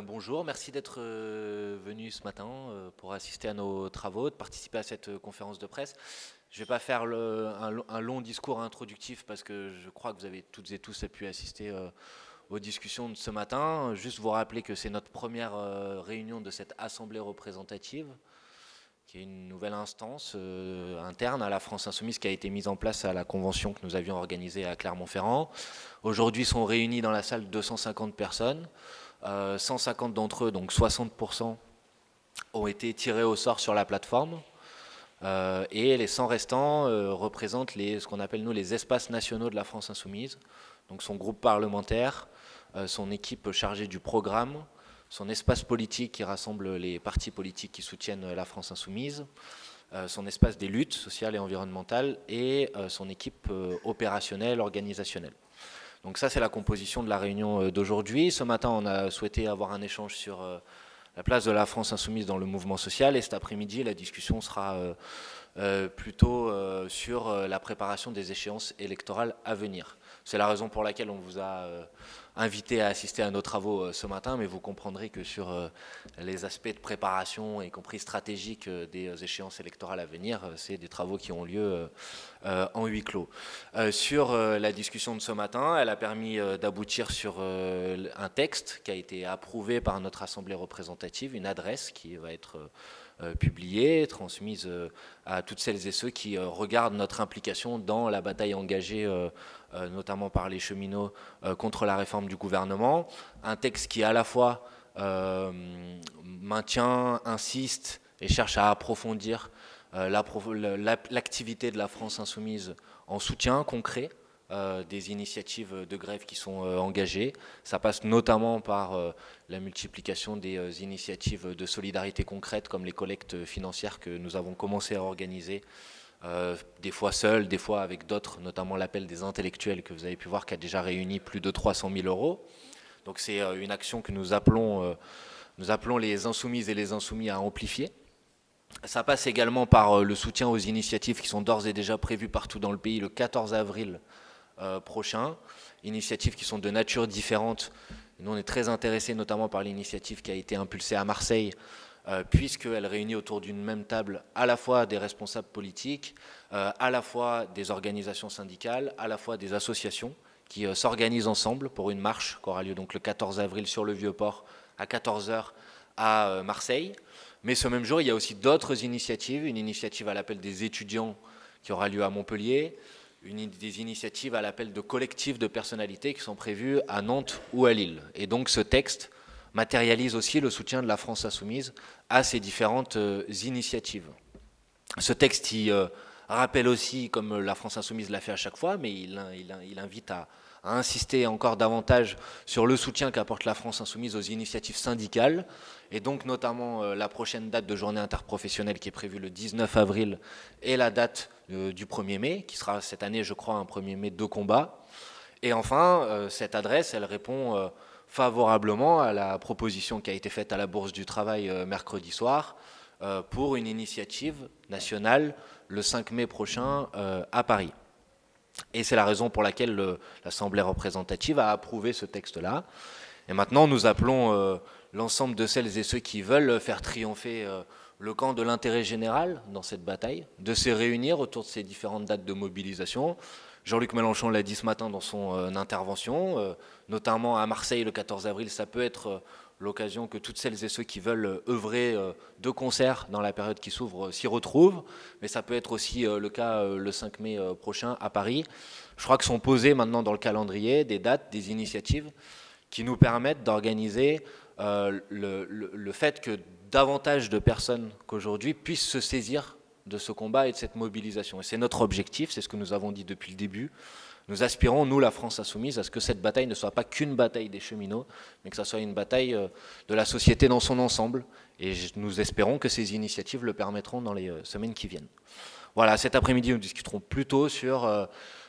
Bonjour, merci d'être venu ce matin pour assister à nos travaux, de participer à cette conférence de presse. Je ne vais pas faire un long discours introductif parce que je crois que vous avez toutes et tous pu assister aux discussions de ce matin. Juste vous rappeler que c'est notre première réunion de cette assemblée représentative, qui est une nouvelle instance interne à la France Insoumise qui a été mise en place à la convention que nous avions organisée à Clermont-Ferrand. Aujourd'hui sont réunis dans la salle 250 personnes. 150 d'entre eux, donc 60%, ont été tirés au sort sur la plateforme. Et les 100 restants représentent ce qu'on appelle nous les espaces nationaux de la France Insoumise. Donc son groupe parlementaire, son équipe chargée du programme, son espace politique qui rassemble les partis politiques qui soutiennent la France Insoumise, son espace des luttes sociales et environnementales et son équipe opérationnelle, organisationnelle. Donc ça, c'est la composition de la réunion d'aujourd'hui. Ce matin, on a souhaité avoir un échange sur la place de la France Insoumise dans le mouvement social. Et cet après-midi, la discussion sera plutôt sur la préparation des échéances électorales à venir. C'est la raison pour laquelle on vous a invité à assister à nos travaux ce matin, mais vous comprendrez que sur les aspects de préparation, y compris stratégiques des échéances électorales à venir, c'est des travaux qui ont lieu en huis clos. Sur la discussion de ce matin, elle a permis d'aboutir sur un texte qui a été approuvé par notre Assemblée représentative, une adresse qui va être publiée, transmise à toutes celles et ceux qui regardent notre implication dans la bataille engagée notamment par les cheminots contre la réforme du gouvernement. Un texte qui à la fois maintient, insiste et cherche à approfondir l'activité de la France Insoumise en soutien concret des initiatives de grève qui sont engagées. Ça passe notamment par la multiplication des initiatives de solidarité concrète comme les collectes financières que nous avons commencé à organiser, des fois seuls, des fois avec d'autres, notamment l'appel des intellectuels que vous avez pu voir qui a déjà réuni plus de 300 000 €. Donc c'est une action que nous appelons les insoumises et les insoumis à amplifier. Ça passe également par le soutien aux initiatives qui sont d'ores et déjà prévues partout dans le pays le 14 avril prochain, initiatives qui sont de nature différente. Nous, on est très intéressés notamment par l'initiative qui a été impulsée à Marseille, puisqu'elle réunit autour d'une même table à la fois des responsables politiques, à la fois des organisations syndicales, à la fois des associations qui s'organisent ensemble pour une marche qui aura lieu donc le 14 avril sur le Vieux-Port à 14 h à Marseille. Mais ce même jour, il y a aussi d'autres initiatives, une initiative à l'appel des étudiants qui aura lieu à Montpellier, des initiatives à l'appel de collectifs de personnalités qui sont prévues à Nantes ou à Lille. Et donc ce texte matérialise aussi le soutien de la France Insoumise à ces différentes initiatives. Ce texte, il rappelle aussi, comme la France Insoumise l'a fait à chaque fois, mais il invite à insister encore davantage sur le soutien qu'apporte la France Insoumise aux initiatives syndicales, et donc notamment la prochaine date de journée interprofessionnelle qui est prévue le 19 avril et la date du 1er mai, qui sera cette année, je crois, un 1er mai de combat. Et enfin, cette adresse, elle répond favorablement à la proposition qui a été faite à la Bourse du Travail mercredi soir pour une initiative nationale le 5 mai prochain à Paris. Et c'est la raison pour laquelle l'Assemblée représentative a approuvé ce texte-là. Et maintenant, nous appelons l'ensemble de celles et ceux qui veulent faire triompher le camp de l'intérêt général dans cette bataille, de se réunir autour de ces différentes dates de mobilisation. Jean-Luc Mélenchon l'a dit ce matin dans son intervention, notamment à Marseille le 14 avril, ça peut être l'occasion que toutes celles et ceux qui veulent œuvrer de concert dans la période qui s'ouvre s'y retrouvent, mais ça peut être aussi le cas le 5 mai prochain à Paris. Je crois que sont posées maintenant dans le calendrier des dates, des initiatives qui nous permettent d'organiser le fait que davantage de personnes qu'aujourd'hui puissent se saisir de ce combat et de cette mobilisation. Et c'est notre objectif, c'est ce que nous avons dit depuis le début. Nous aspirons, nous, la France Insoumise, à ce que cette bataille ne soit pas qu'une bataille des cheminots, mais que ça soit une bataille de la société dans son ensemble. Et nous espérons que ces initiatives le permettront dans les semaines qui viennent. Voilà, cet après-midi, nous discuterons plutôt sur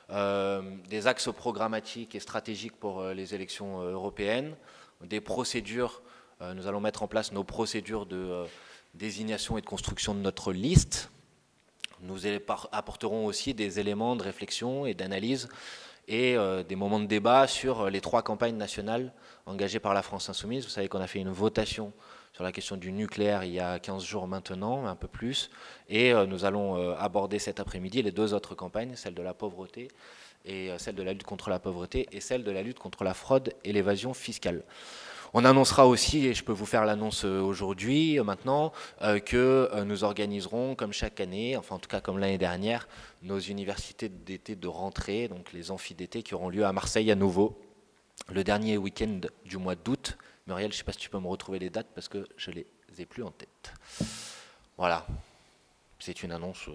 des axes programmatiques et stratégiques pour les élections européennes, des procédures. Nous allons mettre en place nos procédures de désignation et de construction de notre liste. Nous apporterons aussi des éléments de réflexion et d'analyse et des moments de débat sur les 3 campagnes nationales engagées par la France Insoumise. Vous savez qu'on a fait une votation sur la question du nucléaire il y a 15 jours maintenant, un peu plus, et nous allons aborder cet après-midi les 2 autres campagnes, celle de la pauvreté et celle de la lutte contre la pauvreté et celle de la lutte contre la fraude et l'évasion fiscale. On annoncera aussi, et je peux vous faire l'annonce aujourd'hui, maintenant, que nous organiserons, comme chaque année, enfin en tout cas comme l'année dernière, nos universités d'été de rentrée, donc les amphis d'été qui auront lieu à Marseille à nouveau, le dernier week-end du mois d'août. Muriel, je ne sais pas si tu peux me retrouver les dates parce que je ne les ai plus en tête. Voilà, c'est une annonce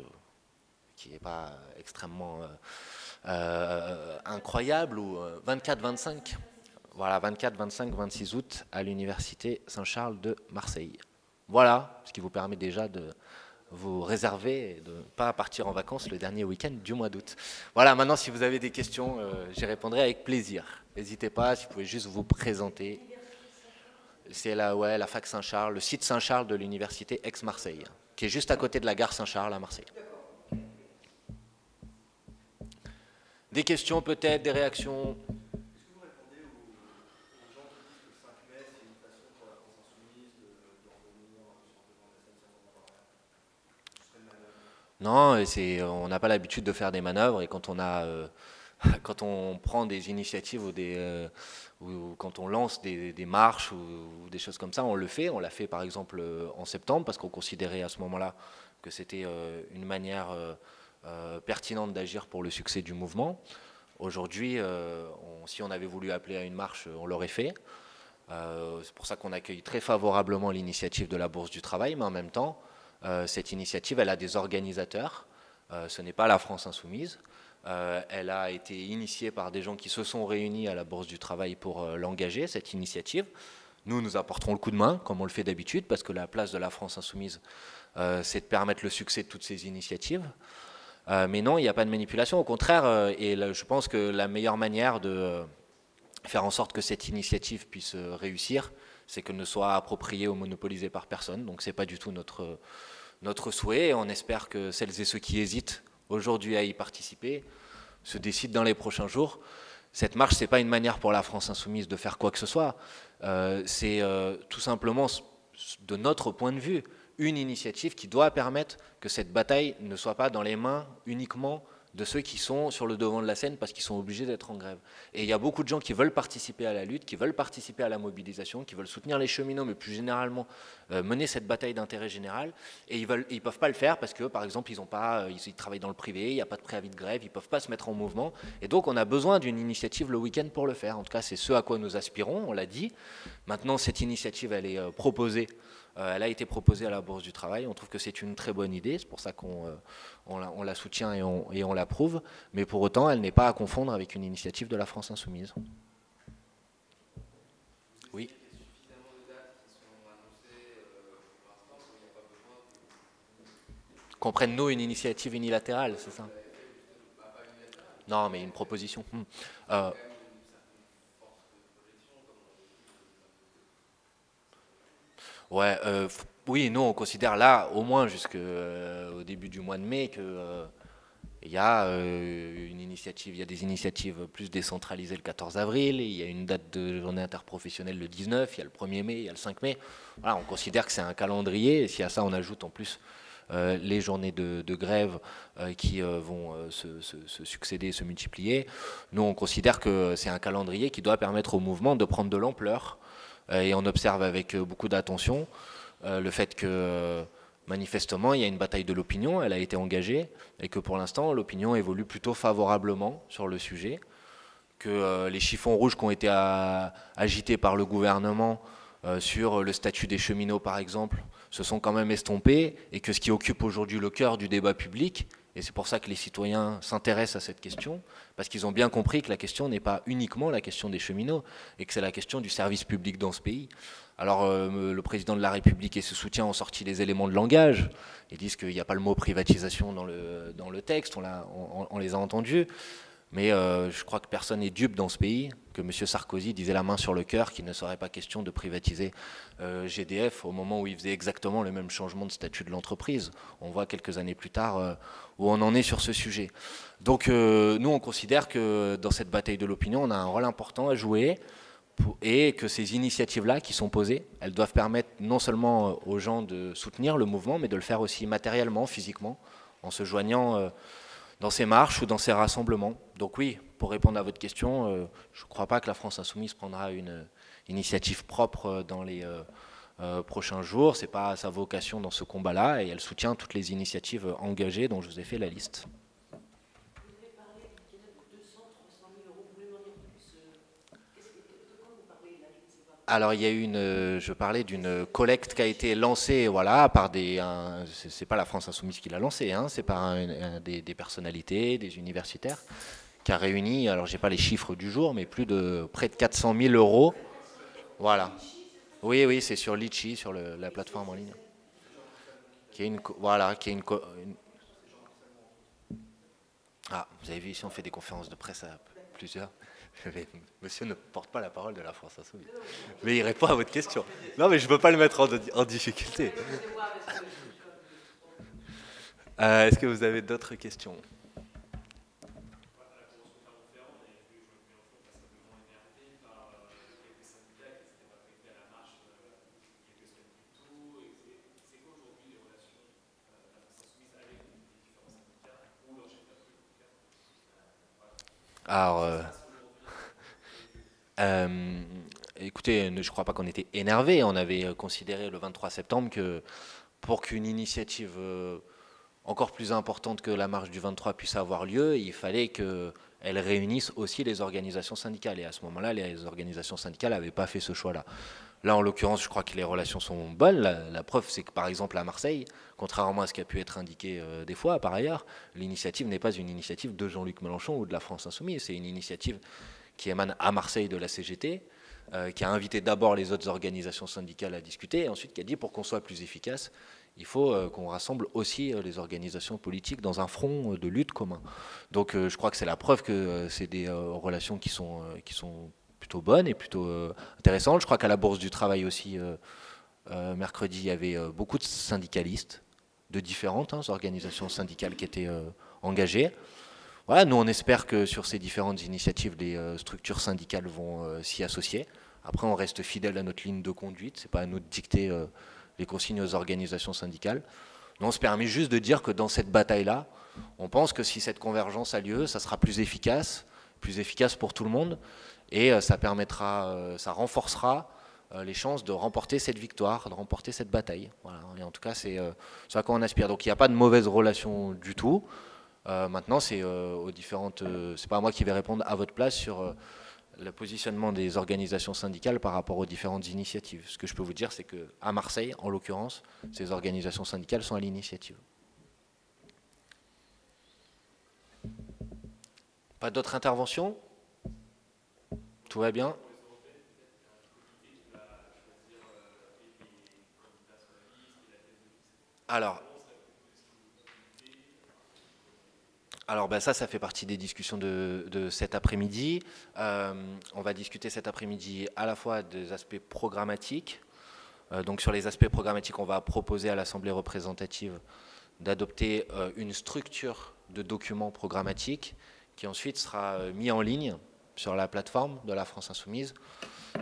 qui n'est pas extrêmement incroyable, ou 24-25. Voilà, 24, 25, 26 août à l'Université Saint-Charles de Marseille. Voilà, ce qui vous permet déjà de vous réserver et de ne pas partir en vacances le dernier week-end du mois d'août. Voilà, maintenant si vous avez des questions, j'y répondrai avec plaisir. N'hésitez pas, si vous pouvez juste vous présenter. C'est la fac Saint-Charles, le site Saint-Charles de l'Université Aix-Marseille, qui est juste à côté de la gare Saint-Charles à Marseille. Des questions peut-être, des réactions ? Non, on n'a pas l'habitude de faire des manœuvres, et quand on prend des initiatives ou quand on lance des marches ou des choses comme ça, on le fait. On l'a fait par exemple en septembre parce qu'on considérait à ce moment-là que c'était une manière pertinente d'agir pour le succès du mouvement. Aujourd'hui, si on avait voulu appeler à une marche, on l'aurait fait. C'est pour ça qu'on accueille très favorablement l'initiative de la Bourse du Travail, mais en même temps, cette initiative, elle a des organisateurs. Ce n'est pas la France Insoumise. Elle a été initiée par des gens qui se sont réunis à la Bourse du Travail pour l'engager, cette initiative. Nous apporterons le coup de main, comme on le fait d'habitude, parce que la place de la France Insoumise, c'est de permettre le succès de toutes ces initiatives. Mais non, il n'y a pas de manipulation. Au contraire, et là, je pense que la meilleure manière de faire en sorte que cette initiative puisse réussir, c'est qu'elle ne soit appropriée ou monopolisée par personne. Donc ce n'est pas du tout notre souhait. Et on espère que celles et ceux qui hésitent aujourd'hui à y participer se décident dans les prochains jours. Cette marche, ce n'est pas une manière pour la France Insoumise de faire quoi que ce soit. C'est tout simplement, de notre point de vue, une initiative qui doit permettre que cette bataille ne soit pas dans les mains uniquement de ceux qui sont sur le devant de la scène parce qu'ils sont obligés d'être en grève. Et il y a beaucoup de gens qui veulent participer à la lutte, qui veulent participer à la mobilisation, qui veulent soutenir les cheminots, mais plus généralement mener cette bataille d'intérêt général. Et ils ne peuvent pas le faire parce que, par exemple, ils travaillent dans le privé, il n'y a pas de préavis de grève, ils ne peuvent pas se mettre en mouvement. Et donc, on a besoin d'une initiative le week-end pour le faire. En tout cas, c'est ce à quoi nous aspirons, on l'a dit. Maintenant, cette initiative, elle est proposée. Elle a été proposée à la Bourse du Travail. On trouve que c'est une très bonne idée. C'est pour ça qu'on la soutient et on l'approuve. Mais pour autant, elle n'est pas à confondre avec une initiative de la France Insoumise. Oui. Qu'on prenne, nous, une initiative unilatérale, c'est ça? Non, mais une proposition. Ouais, oui, nous on considère là, au moins jusqu'au début du mois de mai, que il y a une initiative, il y a des initiatives plus décentralisées le 14 avril, il y a une date de journée interprofessionnelle le 19, il y a le 1er mai, il y a le 5 mai. Voilà, on considère que c'est un calendrier, et si à ça on ajoute en plus les journées de grève qui vont se succéder, se multiplier, nous on considère que c'est un calendrier qui doit permettre au mouvement de prendre de l'ampleur. Et on observe avec beaucoup d'attention le fait que manifestement il y a une bataille de l'opinion, elle a été engagée, et que pour l'instant l'opinion évolue plutôt favorablement sur le sujet, que les chiffons rouges qui ont été agités par le gouvernement sur le statut des cheminots par exemple se sont quand même estompés, et que ce qui occupe aujourd'hui le cœur du débat public, et c'est pour ça que les citoyens s'intéressent à cette question, parce qu'ils ont bien compris que la question n'est pas uniquement la question des cheminots, et que c'est la question du service public dans ce pays. Alors le président de la République et ses soutiens ont sorti les éléments de langage, ils disent qu'il n'y a pas le mot privatisation dans le texte, on les a entendus, Mais je crois que personne n'est dupe dans ce pays, que M. Sarkozy disait la main sur le cœur qu'il ne serait pas question de privatiser GDF au moment où il faisait exactement le même changement de statut de l'entreprise. On voit quelques années plus tard où on en est sur ce sujet. Donc nous, on considère que dans cette bataille de l'opinion, on a un rôle important à jouer et que ces initiatives-là qui sont posées, elles doivent permettre non seulement aux gens de soutenir le mouvement, mais de le faire aussi matériellement, physiquement, en se joignant dans ces marches ou dans ces rassemblements. Donc oui, pour répondre à votre question, je ne crois pas que la France Insoumise prendra une initiative propre dans les prochains jours. Ce n'est pas sa vocation dans ce combat-là et elle soutient toutes les initiatives engagées dont je vous ai fait la liste. Alors il y a eu je parlais d'une collecte qui a été lancée, voilà, par c'est pas la France Insoumise qui l'a lancée, hein, c'est par des personnalités, des universitaires, qui a réuni, alors j'ai pas les chiffres du jour, mais près de 400 000 euros, voilà. Oui, oui, c'est sur Litchi, sur la plateforme en ligne, voilà, Ah, vous avez vu ici, on fait des conférences de presse à plusieurs. Monsieur ne porte pas la parole de la France Insoumise. Mais il répond à votre question. Non, mais je ne veux pas le mettre en difficulté. Est-ce que vous avez d'autres questions? Alors, écoutez, je ne crois pas qu'on était énervé. On avait considéré le 23 septembre que pour qu'une initiative encore plus importante que la marche du 23 puisse avoir lieu, il fallait qu'elle réunisse aussi les organisations syndicales. Et à ce moment-là, les organisations syndicales n'avaient pas fait ce choix-là. Là, en l'occurrence, je crois que les relations sont bonnes. La preuve, c'est que par exemple à Marseille, contrairement à ce qui a pu être indiqué des fois par ailleurs, l'initiative n'est pas une initiative de Jean-Luc Mélenchon ou de la France Insoumise. C'est une initiative qui émane à Marseille de la CGT, qui a invité d'abord les autres organisations syndicales à discuter, et ensuite qui a dit pour qu'on soit plus efficace, il faut qu'on rassemble aussi les organisations politiques dans un front de lutte commun. Donc je crois que c'est la preuve que c'est des relations qui sont plutôt bonnes et plutôt intéressantes. Je crois qu'à la Bourse du Travail aussi, mercredi, il y avait beaucoup de syndicalistes de différentes organisations syndicales qui étaient engagées. Voilà, nous on espère que sur ces différentes initiatives, les structures syndicales vont s'y associer. Après, on reste fidèle à notre ligne de conduite. C'est pas à nous de dicter les consignes aux organisations syndicales. Nous, on se permet juste de dire que dans cette bataille-là, on pense que si cette convergence a lieu, ça sera plus efficace pour tout le monde, et ça permettra, ça renforcera les chances de remporter cette victoire, de remporter cette bataille. Voilà. Et en tout cas, c'est à quoi on aspire. Donc il n'y a pas de mauvaise relation du tout. Maintenant, c'est aux différentes. C'est pas moi qui vais répondre à votre place sur le positionnement des organisations syndicales par rapport aux différentes initiatives. Ce que je peux vous dire, c'est qu'à Marseille, en l'occurrence, ces organisations syndicales sont à l'initiative. Pas d'autres interventions? Tout va bien? Alors ben ça fait partie des discussions de cet après-midi. On va discuter cet après-midi à la fois des aspects programmatiques. Donc sur les aspects programmatiques, on va proposer à l'Assemblée représentative d'adopter une structure de documents programmatiques qui ensuite sera mis en ligne sur la plateforme de la France Insoumise.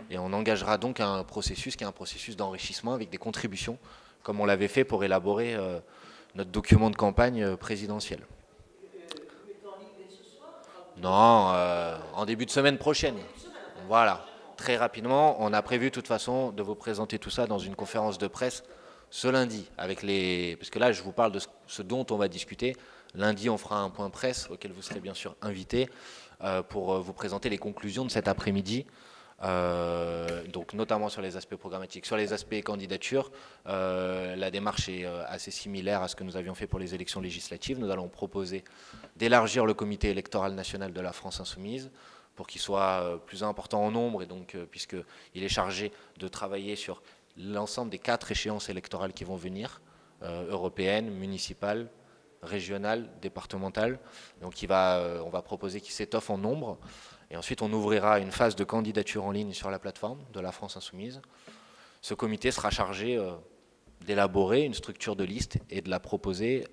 Et on engagera donc un processus qui est un processus d'enrichissement avec des contributions, comme on l'avait fait pour élaborer notre document de campagne présidentiel. Non, en début de semaine prochaine. Voilà, très rapidement. On a prévu de toute façon de vous présenter tout ça dans une conférence de presse ce lundi. Parce que là, je vous parle de ce dont on va discuter. Lundi, on fera un point presse auquel vous serez bien sûr invités pour vous présenter les conclusions de cet après-midi. Donc notamment sur les aspects programmatiques. Sur les aspects candidature, la démarche est assez similaire à ce que nous avions fait pour les élections législatives. Nous allons proposer d'élargir le comité électoral national de la France Insoumise pour qu'il soit plus important en nombre, et donc puisqu'il est chargé de travailler sur l'ensemble des 4 échéances électorales qui vont venir, européennes, municipales, régionales, départementales. Donc on va proposer qu'il s'étoffe en nombre. Et ensuite, on ouvrira une phase de candidature en ligne sur la plateforme de la France Insoumise. Ce comité sera chargé d'élaborer une structure de liste et de la proposer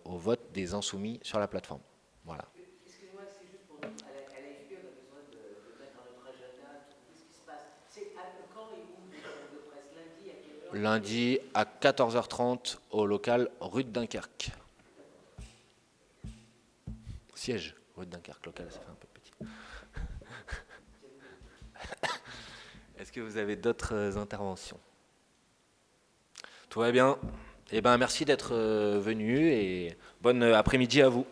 au vote des insoumis sur la plateforme. Voilà. Excusez-moi, c'est juste pour nous. À l'AFP, on a besoin de mettre dans notre agenda tout ce qui se passe. C'est quand et où de presse? Lundi à quelle heure? Lundi à 14h30 au local rue de Dunkerque. Siège, rue de Dunkerque, local, ça fait un peu petit. Est-ce que vous avez d'autres interventions? Tout va bien? Eh bien, merci d'être venu et bon après-midi à vous.